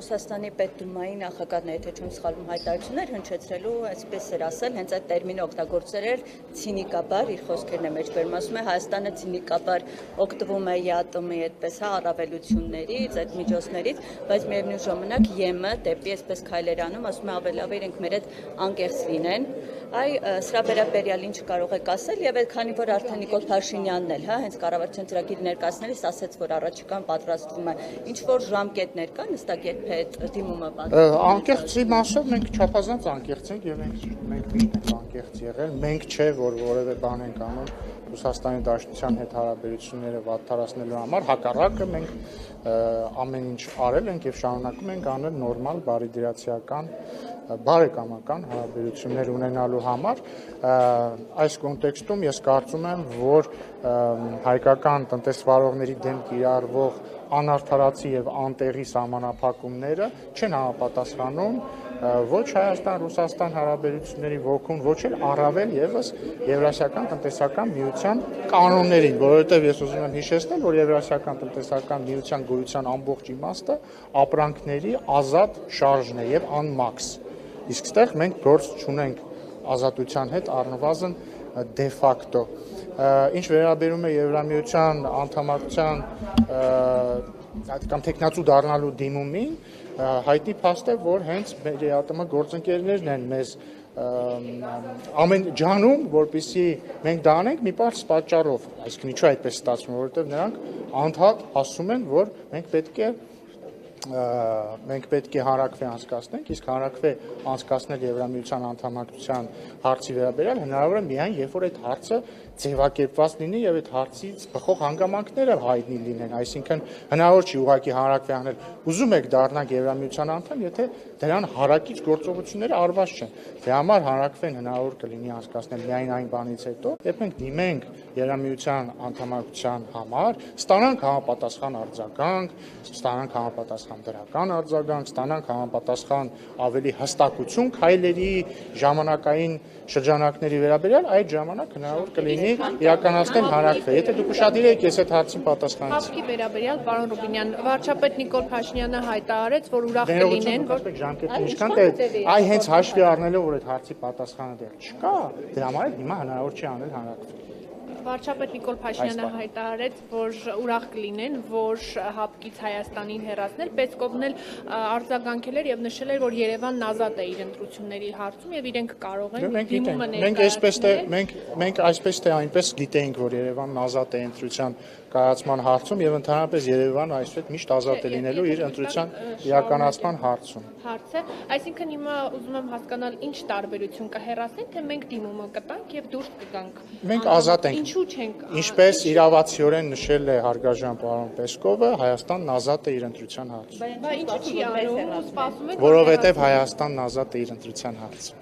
Ռուսաստանի Պետդումայի նախագահն եթե չեմ սխալվում հայտարարություններ հնչեցրելու, այսպես էր ասել, հենց այդ տերմինը օգտագործել էր ցինիկաբար, իր խոսքերն է մեջբերում, ասում է Հայաստանը ցինիկաբար օգտվում է ԵԱՏՄ-ի այդպես առավելություններից, այդ միջոցներից, բայց միևնույն ժամանակ ԵՄ դեպի այսպես քայլեր անում, ասում է ավելի լավ է իրենք մեր հետ անկեղծ լինեն։ Սրա վերաբերյալ ինչ կարող եք ասել եւ քանի որ արդեն Նիկոլ Փաշինյանն էլ, հենց կառավարության ծրագիր ներկայացնելիս ասաց, որ առաջիկան պատրաստվում է, ինչ որ ժամկետներ կան, հստակ երբ է դիմումը պատրաստվում։ Անկեղծի մասով մենք չափազանց անկեղծ ենք եւ մենք միշտ ենք անկեղծ եղել, մենք չէ որ որևէ բան ենք անում Ռուսաստանի Դաշնության հետ հարաբերությունները վատթարացնելու համար, հակառակը մենք ամեն ինչ արել ենք եւ շարունակում ենք անել նորմալ բարիդրացիական բարեկամական հարաբերություններ ունենալու համար այս կոնտեքստում ես կարծում եմ, որ հայկական տնտեսվարողների դեմ կիրառվող անարդարացի եւ անտեղի սահմանափակումները չեն համապատասխանում ոչ Հայաստան-Ռուսաստան հարաբերությունների ոգուն, ոչ էլ առավել եւս Եվրասիական տնտեսական միության կանոններին, որովհետեւ ես ուզում եմ հիշեցնել, որ Եվրասիական տնտեսական միության գոյության ամբողջ իմաստը ապրանքների ազատ շարժն է եւ անմաքս։ Իսկ այստեղ մենք գործ չունենք ազատության հետ առնվազն դե ֆակտո։ Ինչ վերաբերում է Եվրամիության անդամակցության կամ տեխնացու դառնալու դիմումին, հայտնի փաստ է, որ հենց մեր ԵԱՏՄ գործընկերներն են մեզ ամեն ջանում, որպեսզի մենք դա անենք մի պարզ պատճառով, այսինքն ինչու այդպես ստացվում, որովհետև նրանք անդադ ասում են, որ մենք պետք է հանրաքվե անցկացնենք, իսկ հանրաքվե անցկացնել Եվրամիության անդամակցության հարցի վերաբերյալ հնարավոր է միայն, երբ որ այդ հարցը ձևակերպված լինի եւ այդ հարցից բխող հանգամանքները հայտնի լինեն, այսինքն հնարավոր չի ուղղակի հանրաքվե անել։ Ուզում եք դառնանք Եվրամիության անդամ, եթե դրան հարակից գործողությունները արված չեն։ Դրա համար հանրաքվեն հնարավոր կլինի անցկացնել միայն այն բանից հետո, երբ մենք դիմենք Եվրամիության անդամակցության համար, ստանանք համապատասխան արձագանք, ստանանք համապատասխան դրական արձագանք, ստանանք համապատասխան ավելի հստակություն քայլերի ժամանակային շրջանակների վերաբերյալ, այդ ժամանակ հնարավոր կլինի իրականացնել հանրաքվե։ Եթե դուք ուշադիր եք, ես այդ հարցին պատասխանեցի։ Հավքի վերաբերյալ, պարոն Ռուբինյան, վարչապետ Նիկոլ Փաշինյանը հայտարարեց, որ ուրախ կլինեն, որ ժամկետը ինչքան այ հենց հաշվի առնելով, որ այդ հարցի պատասխանը դեռ չկա, դրա համար հիմա հնարավոր չի անել հանրաքվե։ Վարչապետ Նիկոլ Փաշինյանը հայտարարեց, որ ուրախ կլինեն, որ հապկից Հայաստանին հեռացնել, Պեսկովն էլ արձագանքել էր եւ նշել էր, որ Երևանն ազատ է իր ընտրությունների հարցում եւ իրենք կարող են դիմումը ներկայացնել։ Մենք այսպես թե այնպես գիտեինք, որ Երևանն ազատ է ընտրության կայացման հարցում եւ ընդհանրապես Երևանը այսպես միշտ ազատ է լինելու իր ընտրության իրականացման հարցում։ Հարցը, այսինքն հիմա ուզում եմ հասկանալ ինչ տարբերություն կա հեռացնել, թե մենք դիմումը կտանք եւ դուրս կգանք։ Մենք ազատ ենք։ Ինչու չենք։ Ինչպես իրավացիորեն նշել է հարգարժան պարոն Պեսկովը, Հայաստանն ազատ է իր ընտրության հարցում։ Բայց ինչու չի անում, սպասում եք։ Որովհետեւ Հայաստանն ազատ է իր ընտրության հարցում։